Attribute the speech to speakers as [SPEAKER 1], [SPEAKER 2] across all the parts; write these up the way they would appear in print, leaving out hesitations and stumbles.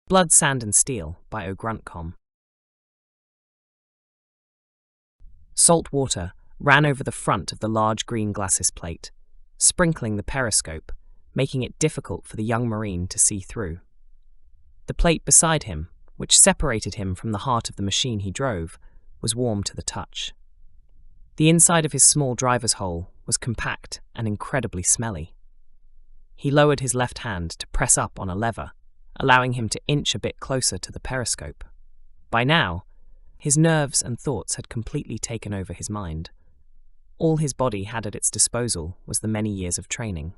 [SPEAKER 1] Blood, Sand and Steel by OGGruntComm. Salt water ran over the front of the large green glacis plate, sprinkling the periscope, making it difficult for the young marine to see through. The plate beside him, which separated him from the heart of the machine he drove, was warm to the touch. The inside of his small driver's hole was compact and incredibly smelly. He lowered his left hand to press up on a lever, allowing him to inch a bit closer to the periscope. By now, his nerves and thoughts had completely taken over his mind. All his body had at its disposal was the many years of training.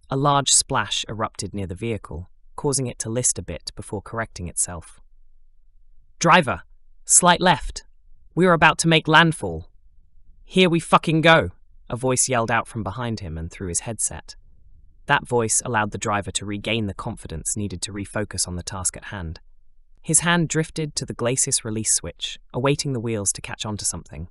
[SPEAKER 1] A large splash erupted near the vehicle, causing it to list a bit before correcting itself. "Driver, slight left. We are about to make landfall." "Here we fucking go," a voice yelled out from behind him and through his headset. That voice allowed the driver to regain the confidence needed to refocus on the task at hand. His hand drifted to the glacis release switch, awaiting the wheels to catch onto something.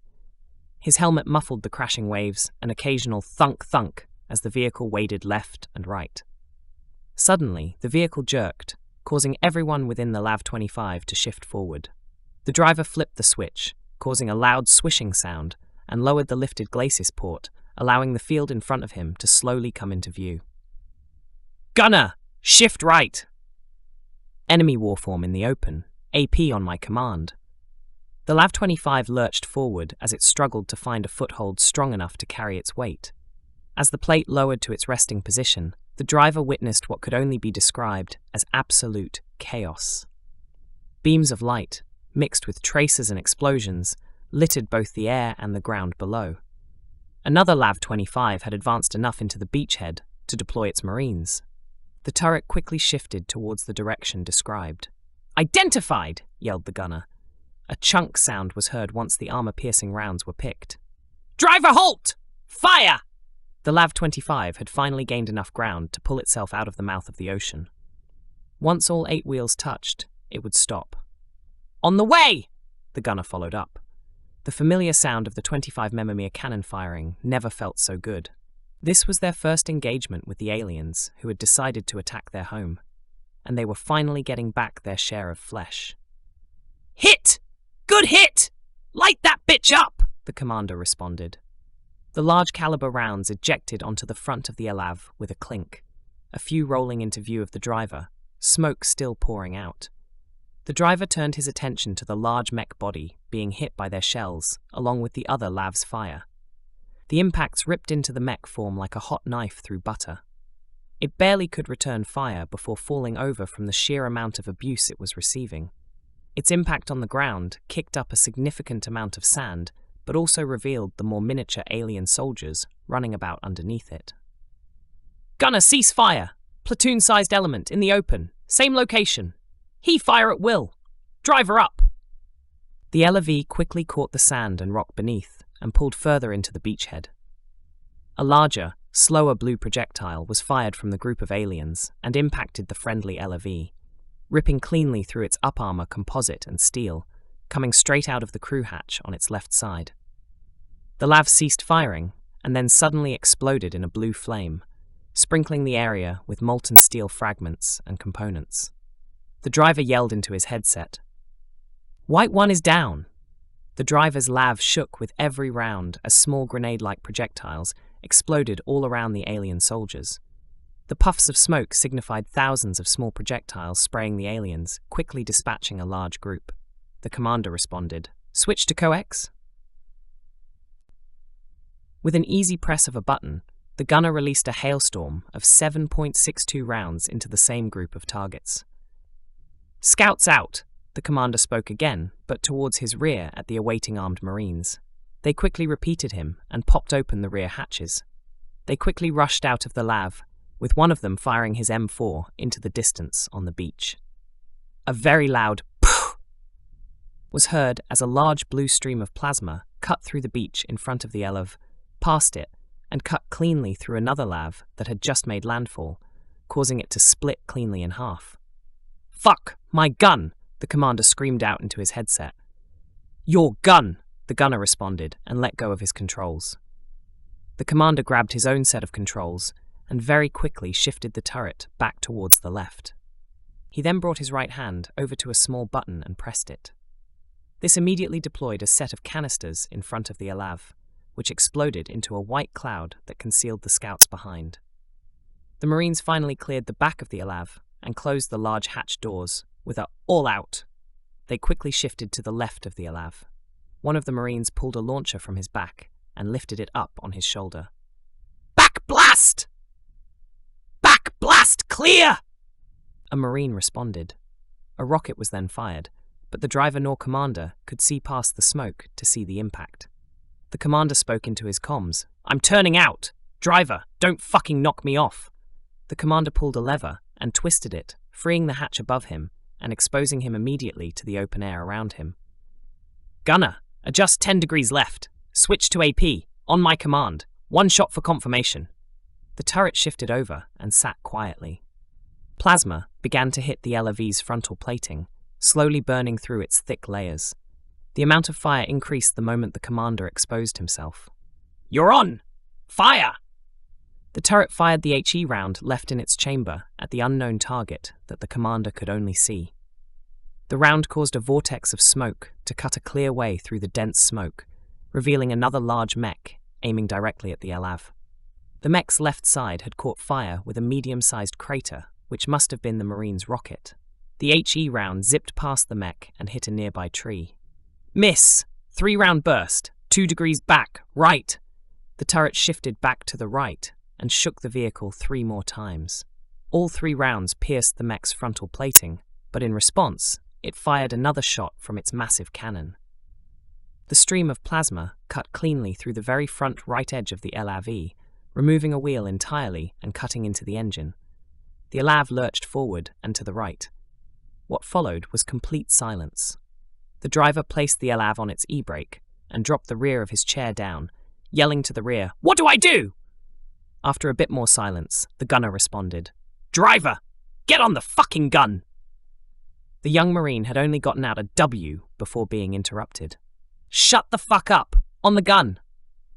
[SPEAKER 1] His helmet muffled the crashing waves, an occasional thunk-thunk as the vehicle waded left and right. Suddenly, the vehicle jerked, causing everyone within the LAV-25 to shift forward. The driver flipped the switch, causing a loud swishing sound, and lowered the lifted glacis port, allowing the field in front of him to slowly come into view. "Gunner, shift right!" Enemy warform in the open, AP on my command. The LAV-25 lurched forward as it struggled to find a foothold strong enough to carry its weight. As the plate lowered to its resting position, the driver witnessed what could only be described as absolute chaos. Beams of light, mixed with tracers and explosions, littered both the air and the ground below. Another LAV-25 had advanced enough into the beachhead to deploy its marines. The turret quickly shifted towards the direction described. "Identified!" yelled the gunner. A chunk sound was heard once the armor-piercing rounds were picked. "Driver, halt! Fire!" The LAV-25 had finally gained enough ground to pull itself out of the mouth of the ocean. Once all 8 wheels touched, it would stop. "On the way!" the gunner followed up. The familiar sound of the 25mm cannon firing never felt so good. This was their first engagement with the aliens who had decided to attack their home, and they were finally getting back their share of flesh. "Hit! Good hit! Light that bitch up!" the commander responded. The large caliber rounds ejected onto the front of the LAV with a clink, a few rolling into view of the driver, smoke still pouring out. The driver turned his attention to the large mech body being hit by their shells, along with the other LAV's fire. The impacts ripped into the mech form like a hot knife through butter. It barely could return fire before falling over from the sheer amount of abuse it was receiving. Its impact on the ground kicked up a significant amount of sand, but also revealed the more miniature alien soldiers running about underneath it. "Gunner, cease fire! Platoon-sized element in the open, same location. He fire at will. Driver up!" The LAV quickly caught the sand and rock beneath and pulled further into the beachhead. A larger, slower blue projectile was fired from the group of aliens and impacted the friendly LAV, ripping cleanly through its up armor composite and steel, coming straight out of the crew hatch on its left side. The LAV ceased firing and then suddenly exploded in a blue flame, sprinkling the area with molten steel fragments and components. The driver yelled into his headset, "White one is down!" The driver's LAV shook with every round as small grenade-like projectiles exploded all around the alien soldiers. The puffs of smoke signified thousands of small projectiles spraying the aliens, quickly dispatching a large group. The commander responded, "Switch to coex." With an easy press of a button, the gunner released a hailstorm of 7.62 rounds into the same group of targets. "Scouts out!" The commander spoke again, but towards his rear at the awaiting armed marines. They quickly repeated him and popped open the rear hatches. They quickly rushed out of the LAV, with one of them firing his M4 into the distance on the beach. A very loud "poof" was heard as a large blue stream of plasma cut through the beach in front of the LAV, past it, and cut cleanly through another LAV that had just made landfall, causing it to split cleanly in half. "Fuck, my gun!" the commander screamed out into his headset. "Your gun!" the gunner responded and let go of his controls. The commander grabbed his own set of controls and very quickly shifted the turret back towards the left. He then brought his right hand over to a small button and pressed it. This immediately deployed a set of canisters in front of the Alav, which exploded into a white cloud that concealed the scouts behind. The Marines finally cleared the back of the Alav and closed the large hatch doors with a "all out." They quickly shifted to the left of the Alav. One of the Marines pulled a launcher from his back and lifted it up on his shoulder. "Back blast! Back blast, clear!" A Marine responded. A rocket was then fired, but the driver nor commander could see past the smoke to see the impact. The commander spoke into his comms. "I'm turning out! Driver, don't fucking knock me off!" The commander pulled a lever and twisted it, freeing the hatch above him and exposing him immediately to the open air around him. "Gunner, adjust 10 degrees left. Switch to AP. On my command. 1 shot for confirmation." The turret shifted over and sat quietly. Plasma began to hit the LRV's frontal plating, slowly burning through its thick layers. The amount of fire increased the moment the commander exposed himself. "You're on! Fire!" The turret fired the HE round left in its chamber at the unknown target that the commander could only see. The round caused a vortex of smoke to cut a clear way through the dense smoke, revealing another large mech aiming directly at the Alav. The mech's left side had caught fire with a medium-sized crater, which must have been the Marine's rocket. The HE round zipped past the mech and hit a nearby tree. "Miss! 3-round burst. 2 degrees back, right!" The turret shifted back to the right and shook the vehicle 3 more times. All 3 rounds pierced the mech's frontal plating, but in response, it fired another shot from its massive cannon. The stream of plasma cut cleanly through the very front right edge of the LRV, removing a wheel entirely and cutting into the engine. The Alav lurched forward and to the right. What followed was complete silence. The driver placed the Alav on its e-brake and dropped the rear of his chair down, yelling to the rear, "What do I do?" After a bit more silence, the gunner responded, "Driver, get on the fucking gun!" The young Marine had only gotten out a W before being interrupted. "Shut the fuck up! On the gun!"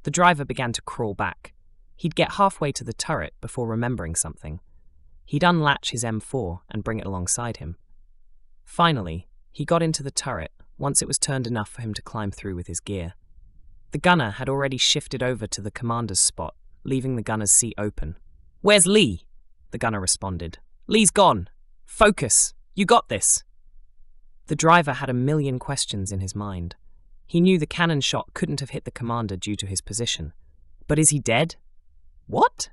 [SPEAKER 1] The driver began to crawl back. He'd get halfway to the turret before remembering something. He'd unlatch his M4 and bring it alongside him. Finally, he got into the turret once it was turned enough for him to climb through with his gear. The gunner had already shifted over to the commander's spot, leaving the gunner's seat open. "Where's Lee?" the gunner responded. "Lee's gone. Focus. You got this." The driver had a million questions in his mind. He knew the cannon shot couldn't have hit the commander due to his position. But is he dead? What?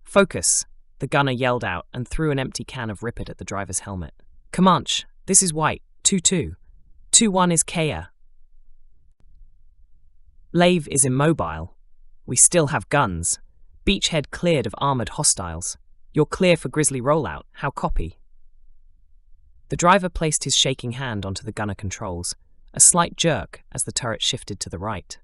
[SPEAKER 1] "Focus," the gunner yelled out and threw an empty can of Ripid at the driver's helmet. "Comanche, this is White, 2-2. 2-1 is Kea. Lave is immobile. We still have guns. Beachhead cleared of armored hostiles. You're clear for Grizzly rollout. How copy?" The driver placed his shaking hand onto the gunner controls, a slight jerk as the turret shifted to the right.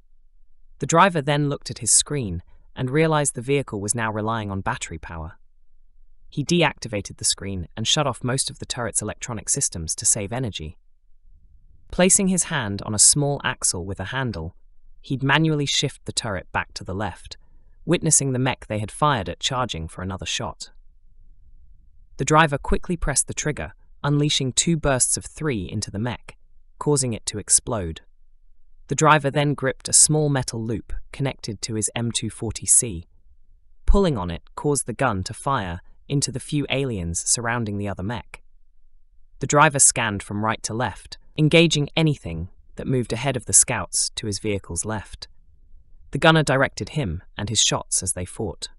[SPEAKER 1] The driver then looked at his screen and realized the vehicle was now relying on battery power. He deactivated the screen and shut off most of the turret's electronic systems to save energy. Placing his hand on a small axle with a handle, he'd manually shift the turret back to the left, witnessing the mech they had fired at charging for another shot. The driver quickly pressed the trigger, unleashing 2 bursts of 3 into the mech, causing it to explode. The driver then gripped a small metal loop connected to his M240C. Pulling on it caused the gun to fire into the few aliens surrounding the other mech. The driver scanned from right to left, engaging anything that moved ahead of the scouts to his vehicle's left. The gunner directed him and his shots as they fought.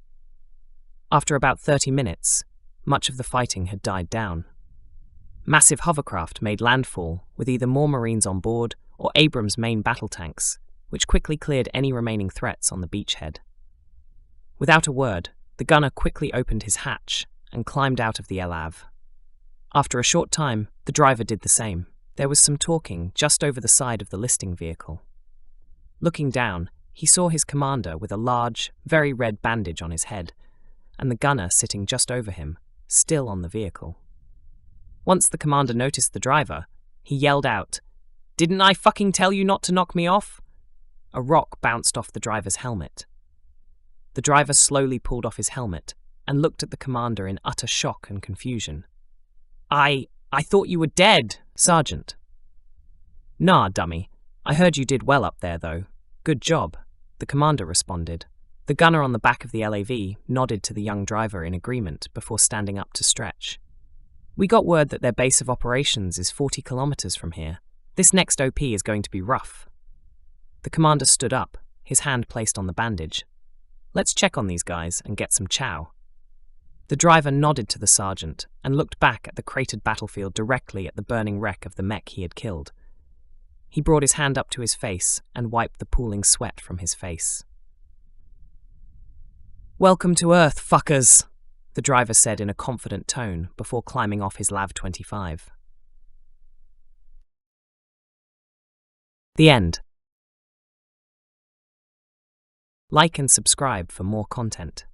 [SPEAKER 1] After about 30 minutes, much of the fighting had died down. Massive hovercraft made landfall with either more Marines on board or Abrams' main battle tanks, which quickly cleared any remaining threats on the beachhead. Without a word, the gunner quickly opened his hatch and climbed out of the LAV. After a short time, the driver did the same. There was some talking just over the side of the listing vehicle. Looking down, he saw his commander with a large, very red bandage on his head, and the gunner sitting just over him, still on the vehicle. Once the commander noticed the driver, he yelled out, "Didn't I fucking tell you not to knock me off?" A rock bounced off the driver's helmet. The driver slowly pulled off his helmet and looked at the commander in utter shock and confusion. I thought you were dead, Sergeant. Nah, dummy. I heard you did well up there, though. Good job, the commander responded. The gunner on the back of the LAV nodded to the young driver in agreement before standing up to stretch. We got word that their base of operations is 40 kilometers from here. This next OP is going to be rough. The commander stood up, his hand placed on the bandage. Let's check on these guys and get some chow. The driver nodded to the sergeant and looked back at the cratered battlefield directly at the burning wreck of the mech he had killed. He brought his hand up to his face and wiped the pooling sweat from his face. "Welcome to Earth, fuckers," the driver said in a confident tone before climbing off his LAV-25. The end. Like and subscribe for more content.